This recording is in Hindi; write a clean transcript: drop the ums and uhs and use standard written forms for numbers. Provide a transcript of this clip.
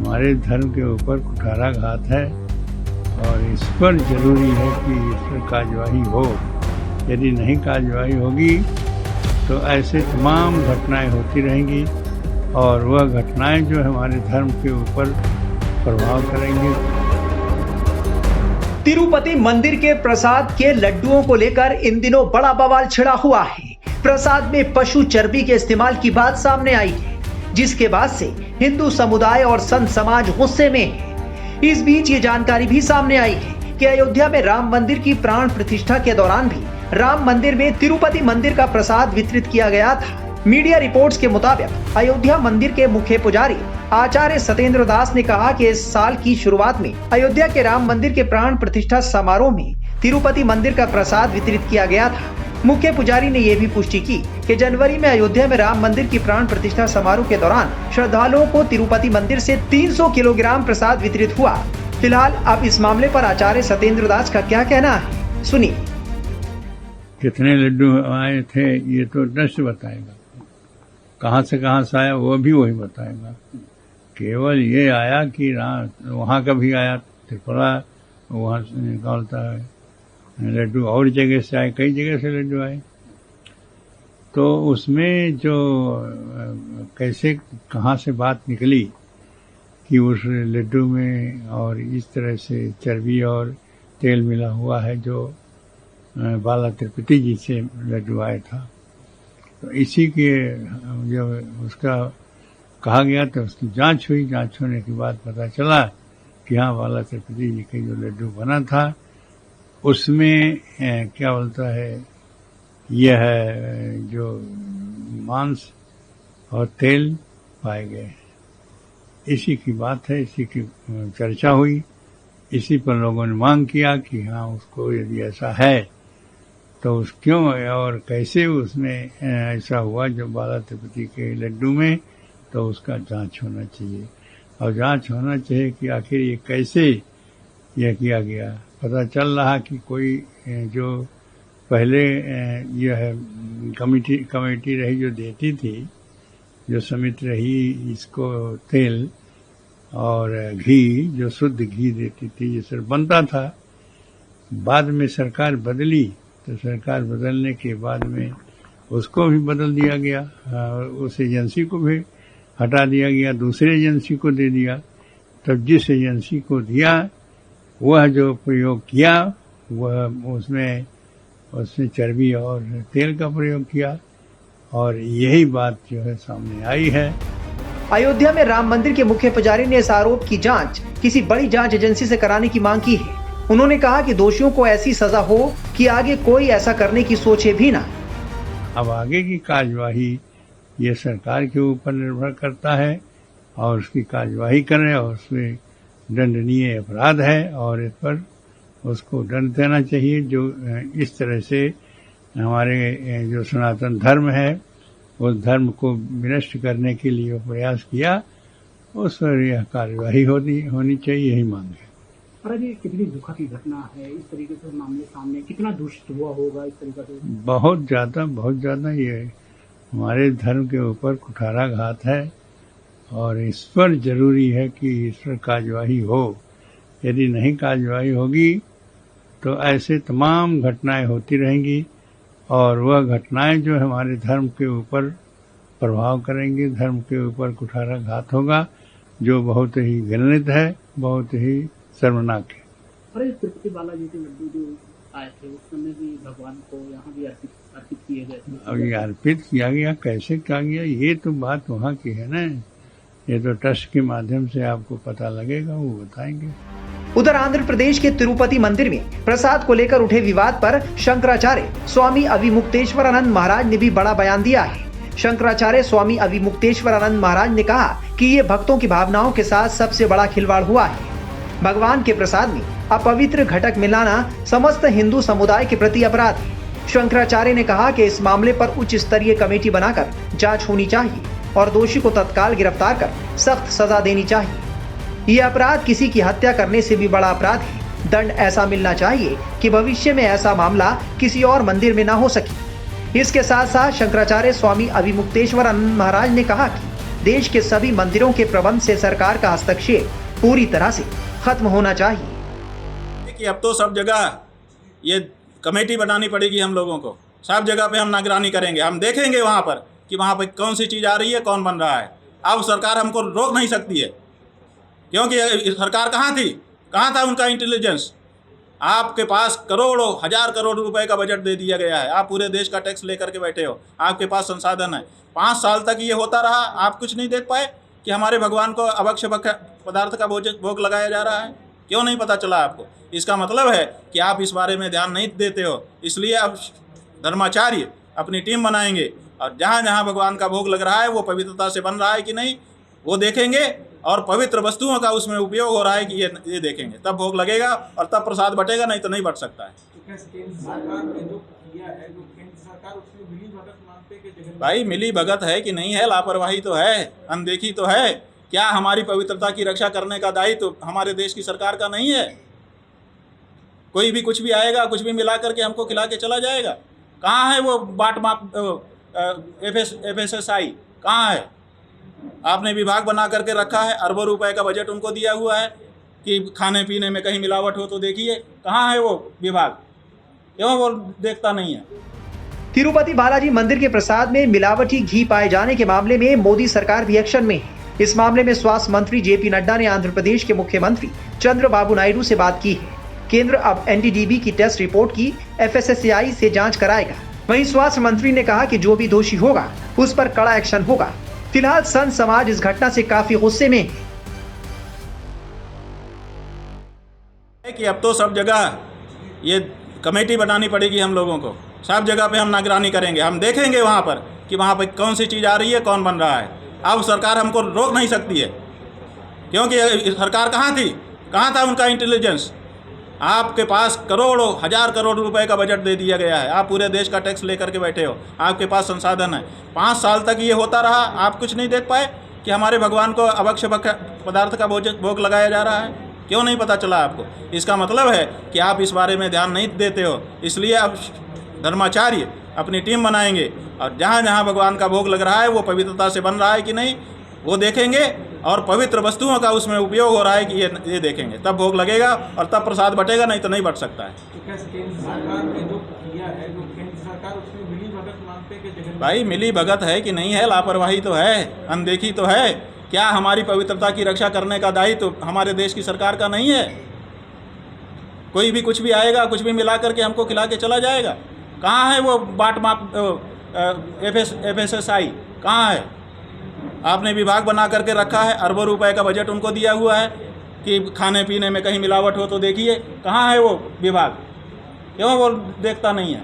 हमारे धर्म के ऊपर कुठाराघात है और इस पर जरूरी है कि इस पर कार्यवाही हो। यदि नहीं कार्यवाही होगी तो ऐसे तमाम घटनाएं होती रहेंगी और वह घटनाएं जो हमारे धर्म के ऊपर प्रभाव करेंगे। तिरुपति मंदिर के प्रसाद के लड्डुओं को लेकर इन दिनों बड़ा बवाल छिड़ा हुआ है। प्रसाद में पशु चर्बी के इस्तेमाल की बात सामने आई है, जिसके बाद से हिंदू समुदाय और संत समाज गुस्से में है। इस बीच ये जानकारी भी सामने आई है कि अयोध्या में राम मंदिर की प्राण प्रतिष्ठा के दौरान भी राम मंदिर में तिरुपति मंदिर का प्रसाद वितरित किया गया था। मीडिया रिपोर्ट्स के मुताबिक अयोध्या मंदिर के मुख्य पुजारी आचार्य सत्येंद्र दास ने कहा कि इस साल की शुरुआत में अयोध्या के राम मंदिर के प्राण प्रतिष्ठा समारोह में तिरुपति मंदिर का प्रसाद वितरित किया गया था। मुख्य पुजारी ने यह भी पुष्टि की कि जनवरी में अयोध्या में राम मंदिर की प्राण प्रतिष्ठा समारोह के दौरान श्रद्धालुओं को तिरुपति मंदिर से 300 किलोग्राम प्रसाद वितरित हुआ। फिलहाल अब इस मामले पर आचार्य सत्येंद्र दास का क्या कहना है, सुनिए। कितने लड्डू आए थे ये तो दृश्य बताएगा, कहाँ से आया वो भी वही बताएगा। केवल ये आया कि वहाँ का भी आया त्रिपुरा, वहाँ से निकालता है लड्डू, और जगह से आए, कई जगह से लड्डू आए। तो उसमें जो कैसे कहाँ से बात निकली कि उस लड्डू में और इस तरह से चर्बी और तेल मिला हुआ है, जो बाला तिरुपति जी से लड्डू आया था, तो इसी के जो उसका कहा गया तो उसकी जांच हुई। जांच होने के बाद पता चला कि हाँ, बाला तिरुपति जी के जो लड्डू बना था उसमें क्या बोलता है, यह जो मांस और तेल पाए गए। इसी की बात है, इसी की चर्चा हुई। इसी पर लोगों ने मांग किया कि हाँ, उसको यदि ऐसा है तो उस क्यों और कैसे उसमें ऐसा हुआ जो बाला तिरुपति के लड्डू में, तो उसका जांच होना चाहिए। और जांच होना चाहिए कि आखिर ये कैसे यह किया गया। पता चल रहा कि कोई जो पहले यह कमेटी रही जो देती थी, जो समिति रही इसको तेल और घी, जो शुद्ध घी देती थी, जिससे बनता था, बाद में सरकार बदली तो सरकार बदलने के बाद में उसको भी बदल दिया गया, उस एजेंसी को भी हटा दिया गया, दूसरे एजेंसी को दे दिया। तब जिस एजेंसी को दिया वह जो प्रयोग किया वह उसमें चर्बी और तेल का प्रयोग किया, और यही बात जो है सामने आई है। अयोध्या में राम मंदिर के मुख्य पुजारी ने इस आरोप की जांच किसी बड़ी जांच एजेंसी से कराने की मांग की है। उन्होंने कहा कि दोषियों को ऐसी सजा हो कि आगे कोई ऐसा करने की सोचे भी ना। अब आगे की कार्यवाही ये सरकार के ऊपर निर्भर करता है और उसकी कार्यवाही करें, और उसमें दंडनीय अपराध है और इस पर उसको दंड देना चाहिए। जो इस तरह से हमारे जो सनातन धर्म है उस धर्म को विनष्ट करने के लिए प्रयास किया, उस पर यह कार्यवाही होनी चाहिए, यही मांग है। और ये कितनी दुखद की घटना है, इस तरीके से मामले सामने कितना दुष्ट हुआ होगा इस तरीके से। बहुत ज्यादा ये हमारे धर्म के ऊपर कुठाराघात है और इस पर जरूरी है कि इस पर कार्यवाही हो। यदि नहीं कार्यवाही होगी तो ऐसे तमाम घटनाएं होती रहेंगी और वह घटनाएं जो हमारे धर्म के ऊपर प्रभाव करेंगी, धर्म के ऊपर कुठाराघात होगा, जो बहुत ही घृणित है, बहुत ही शर्मनाक है। अरे तिरुपति बालाजी के लड्डू जो आए थे उस समय भी भगवान को यहाँ भी अर्पित किए गए थे। अब ये अर्पित किया गया, कैसे किया गया, ये तो बात वहाँ की है ना। ये तो ट्रस्ट के माध्यम से आपको पता लगेगा, वो बताएंगे। उधर आंध्र प्रदेश के तिरुपति मंदिर में प्रसाद को लेकर उठे विवाद पर शंकराचार्य स्वामी अविमुक्तेश्वरानंद महाराज ने भी बड़ा बयान दिया है। शंकराचार्य स्वामी अविमुक्तेश्वरानंद महाराज ने कहा कि ये भक्तों की भावनाओं के साथ सबसे बड़ा खिलवाड़ हुआ है। भगवान के प्रसाद में अपवित्र घटक मिलाना समस्त हिंदू समुदाय के प्रति अपराध है। शंकराचार्य ने कहा कि इस मामले पर उच्च स्तरीय कमेटी बनाकर जांच होनी चाहिए और दोषी को तत्काल गिरफ्तार कर सख्त सजा देनी चाहिए। यह अपराध किसी की हत्या करने से भी बड़ा अपराध है। दंड ऐसा मिलना चाहिए कि भविष्य में ऐसा मामला किसी और मंदिर में ना हो सके। इसके साथ साथ शंकराचार्य स्वामी अविमुक्तेश्वरानंद महाराज ने कहा कि देश के सभी मंदिरों के प्रबंध से सरकार का हस्तक्षेप पूरी तरह से खत्म होना चाहिए। कि अब तो सब जगह ये कमेटी बनानी पड़ेगी हम लोगों को, सब जगह पे हम निगरानी करेंगे, हम देखेंगे वहाँ पर कि वहाँ पर कौन सी चीज़ आ रही है, कौन बन रहा है। अब सरकार हमको रोक नहीं सकती है, क्योंकि सरकार कहाँ थी, कहाँ था उनका इंटेलिजेंस। आपके पास करोड़ों हजार करोड़ रुपए का बजट दे दिया गया है, आप पूरे देश का टैक्स लेकर के बैठे हो, आपके पास संसाधन है। 5 साल तक ये होता रहा, आप कुछ नहीं देख पाए कि हमारे भगवान को अभक्ष्य पदार्थ का भोग लगाया जा रहा है। क्यों नहीं पता चला आपको? इसका मतलब है कि आप इस बारे में ध्यान नहीं देते हो। इसलिए अब धर्माचार्य अपनी टीम बनाएंगे और जहाँ जहाँ भगवान का भोग लग रहा है वो पवित्रता से बन रहा है कि नहीं वो देखेंगे, और पवित्र वस्तुओं का उसमें उपयोग हो रहा है कि ये देखेंगे, तब भोग लगेगा और तब प्रसाद बटेगा, नहीं तो नहीं बट सकता है। भाई मिली भगत है कि नहीं है, लापरवाही तो है, अनदेखी तो है। क्या हमारी पवित्रता की रक्षा करने का दायित्व तो हमारे देश की सरकार का नहीं है? कोई भी कुछ भी आएगा, कुछ भी मिला करके हमको खिला के चला जाएगा। कहाँ है वो बाट माप FSSAI कहाँ है? आपने विभाग बना करके रखा है, अरबों रुपए का बजट उनको दिया हुआ है कि खाने पीने में कहीं मिलावट हो तो देखिए। कहाँ है वो विभाग? क्यों वो देखता नहीं है? तिरुपति बालाजी मंदिर के प्रसाद में मिलावटी घी पाए जाने के मामले में मोदी सरकार भी एक्शन में है। इस मामले में स्वास्थ्य मंत्री JP नड्डा ने आंध्र प्रदेश के मुख्यमंत्री चंद्रबाबू नायडू से बात की है। केंद्र अब NDDB की टेस्ट रिपोर्ट की FSSAI से जांच कराएगा। वहीं स्वास्थ्य मंत्री ने कहा कि जो भी दोषी होगा उस पर कड़ा एक्शन होगा। फिलहाल संत समाज इस घटना से काफी गुस्से में है कि अब तो सब जगह ये कमेटी बनानी पड़ेगी हम लोगों को, सब जगह पे हम निगरानी करेंगे, हम देखेंगे वहाँ पर कि वहाँ पर कौन सी चीज़ आ रही है, कौन बन रहा है। अब सरकार हमको रोक नहीं सकती है, क्योंकि सरकार कहाँ थी, कहाँ था उनका इंटेलिजेंस। आपके पास करोड़ों हजार करोड़ रुपए का बजट दे दिया गया है, आप पूरे देश का टैक्स लेकर के बैठे हो, आपके पास संसाधन है। 5 साल तक ये होता रहा, आप कुछ नहीं देख पाए कि हमारे भगवान को अभक्ष्य पदार्थ का भोग लगाया जा रहा है। क्यों नहीं पता चला आपको? इसका मतलब है कि आप इस बारे में ध्यान नहीं देते हो। इसलिए अब धर्माचार्य अपनी टीम बनाएंगे और जहाँ जहाँ भगवान का भोग लग रहा है वो पवित्रता से बन रहा है कि नहीं वो देखेंगे, और पवित्र वस्तुओं का उसमें उपयोग हो रहा है कि ये देखेंगे, तब भोग लगेगा और तब प्रसाद बटेगा, नहीं तो नहीं बट सकता है। भाई मिली भगत है कि नहीं है, लापरवाही तो है, अनदेखी तो है। क्या हमारी पवित्रता की रक्षा करने का दायित्व तो हमारे देश की सरकार का नहीं है? कोई भी कुछ भी आएगा, कुछ भी मिला करके हमको खिला के चला जाएगा। कहाँ है वो बाट माप FSSAI कहाँ है? आपने विभाग बना करके रखा है, अरबों रुपए का बजट उनको दिया हुआ है कि खाने पीने में कहीं मिलावट हो तो देखिए। कहाँ है वो विभाग? क्यों वो देखता नहीं है?